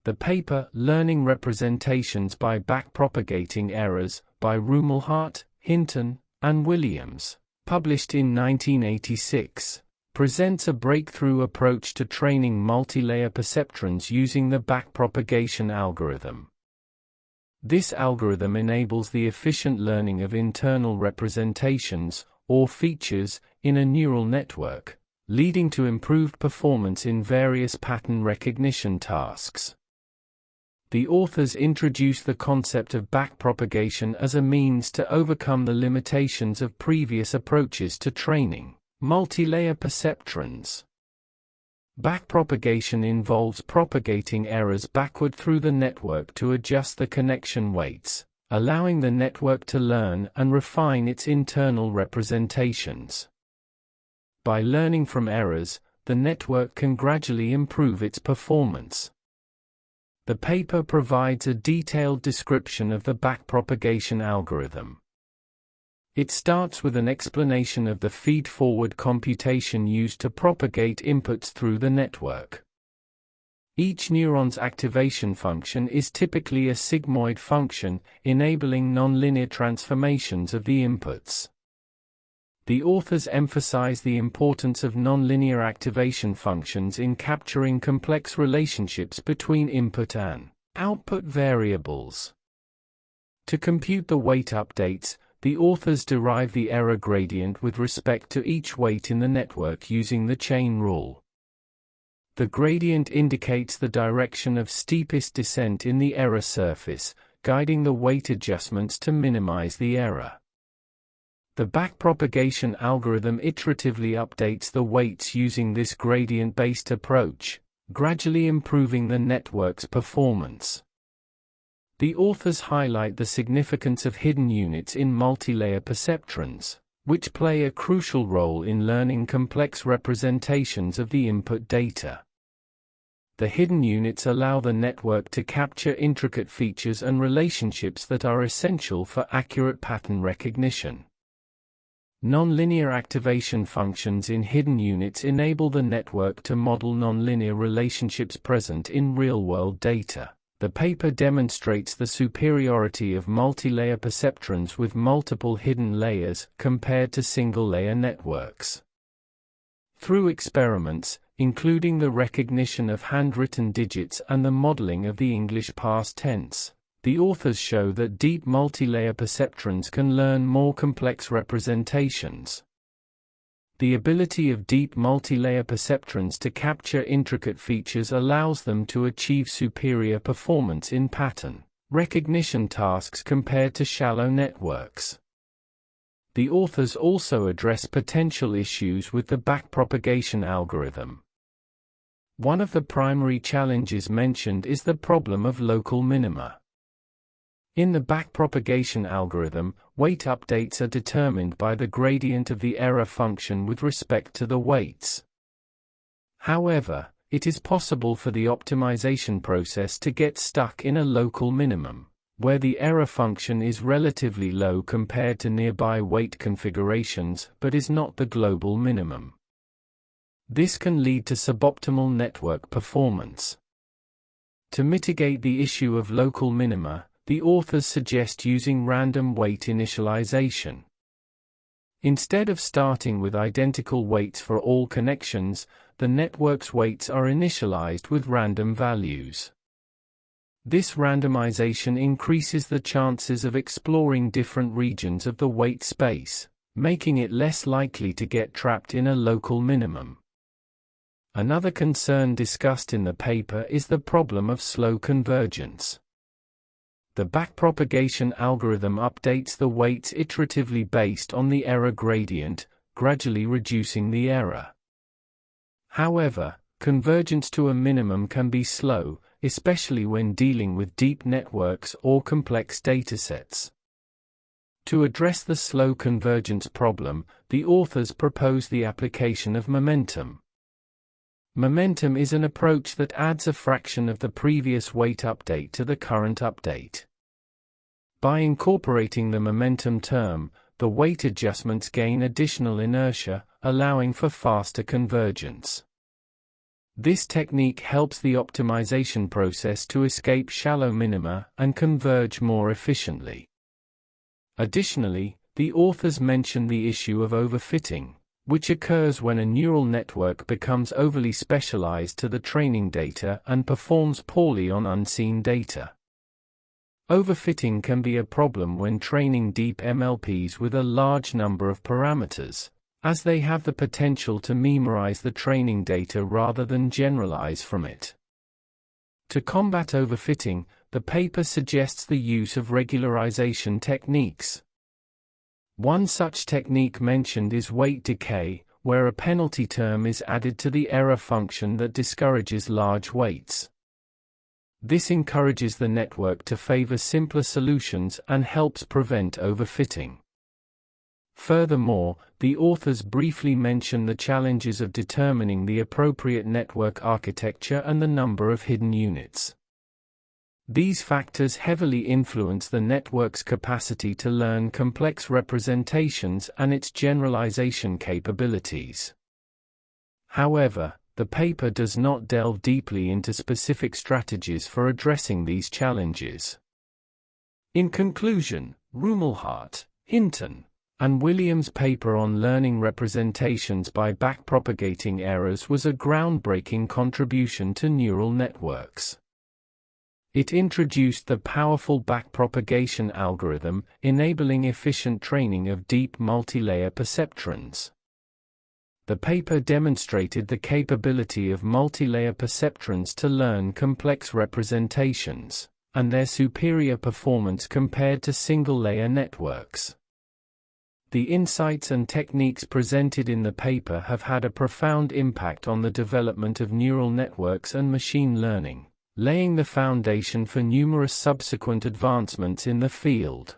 The paper, Learning Representations by Backpropagating Errors, by Rumelhart, Hinton, and Williams, published in 1986, presents a breakthrough approach to training multilayer perceptrons using the backpropagation algorithm. This algorithm enables the efficient learning of internal representations, or features, in a neural network, leading to improved performance in various pattern recognition tasks. The authors introduce the concept of backpropagation as a means to overcome the limitations of previous approaches to training multilayer perceptrons. Backpropagation involves propagating errors backward through the network to adjust the connection weights, allowing the network to learn and refine its internal representations. By learning from errors, the network can gradually improve its performance. The paper provides a detailed description of the backpropagation algorithm. It starts with an explanation of the feed-forward computation used to propagate inputs through the network. Each neuron's activation function is typically a sigmoid function, enabling nonlinear transformations of the inputs. The authors emphasize the importance of nonlinear activation functions in capturing complex relationships between input and output variables. To compute the weight updates, the authors derive the error gradient with respect to each weight in the network using the chain rule. The gradient indicates the direction of steepest descent in the error surface, guiding the weight adjustments to minimize the error. The backpropagation algorithm iteratively updates the weights using this gradient-based approach, gradually improving the network's performance. The authors highlight the significance of hidden units in multilayer perceptrons, which play a crucial role in learning complex representations of the input data. The hidden units allow the network to capture intricate features and relationships that are essential for accurate pattern recognition. Nonlinear activation functions in hidden units enable the network to model nonlinear relationships present in real-world data. The paper demonstrates the superiority of multilayer perceptrons with multiple hidden layers compared to single-layer networks. Through experiments, including the recognition of handwritten digits and the modeling of the English past tense, the authors show that deep multilayer perceptrons can learn more complex representations. The ability of deep multilayer perceptrons to capture intricate features allows them to achieve superior performance in pattern recognition tasks compared to shallow networks. The authors also address potential issues with the backpropagation algorithm. One of the primary challenges mentioned is the problem of local minima. In the backpropagation algorithm, weight updates are determined by the gradient of the error function with respect to the weights. However, it is possible for the optimization process to get stuck in a local minimum, where the error function is relatively low compared to nearby weight configurations but is not the global minimum. This can lead to suboptimal network performance. To mitigate the issue of local minima, the authors suggest using random weight initialization. Instead of starting with identical weights for all connections, the network's weights are initialized with random values. This randomization increases the chances of exploring different regions of the weight space, making it less likely to get trapped in a local minimum. Another concern discussed in the paper is the problem of slow convergence. The backpropagation algorithm updates the weights iteratively based on the error gradient, gradually reducing the error. However, convergence to a minimum can be slow, especially when dealing with deep networks or complex datasets. To address the slow convergence problem, the authors propose the application of momentum. Momentum is an approach that adds a fraction of the previous weight update to the current update. By incorporating the momentum term, the weight adjustments gain additional inertia, allowing for faster convergence. This technique helps the optimization process to escape shallow minima and converge more efficiently. Additionally, the authors mention the issue of overfitting, which occurs when a neural network becomes overly specialized to the training data and performs poorly on unseen data. Overfitting can be a problem when training deep MLPs with a large number of parameters, as they have the potential to memorize the training data rather than generalize from it. To combat overfitting, the paper suggests the use of regularization techniques. One such technique mentioned is weight decay, where a penalty term is added to the error function that discourages large weights. This encourages the network to favor simpler solutions and helps prevent overfitting. Furthermore, the authors briefly mention the challenges of determining the appropriate network architecture and the number of hidden units. These factors heavily influence the network's capacity to learn complex representations and its generalization capabilities. However, the paper does not delve deeply into specific strategies for addressing these challenges. In conclusion, Rumelhart, Hinton, and Williams' paper on learning representations by backpropagating errors was a groundbreaking contribution to neural networks. It introduced the powerful backpropagation algorithm, enabling efficient training of deep multilayer perceptrons. The paper demonstrated the capability of multilayer perceptrons to learn complex representations, and their superior performance compared to single-layer networks. The insights and techniques presented in the paper have had a profound impact on the development of neural networks and machine learning, laying the foundation for numerous subsequent advancements in the field.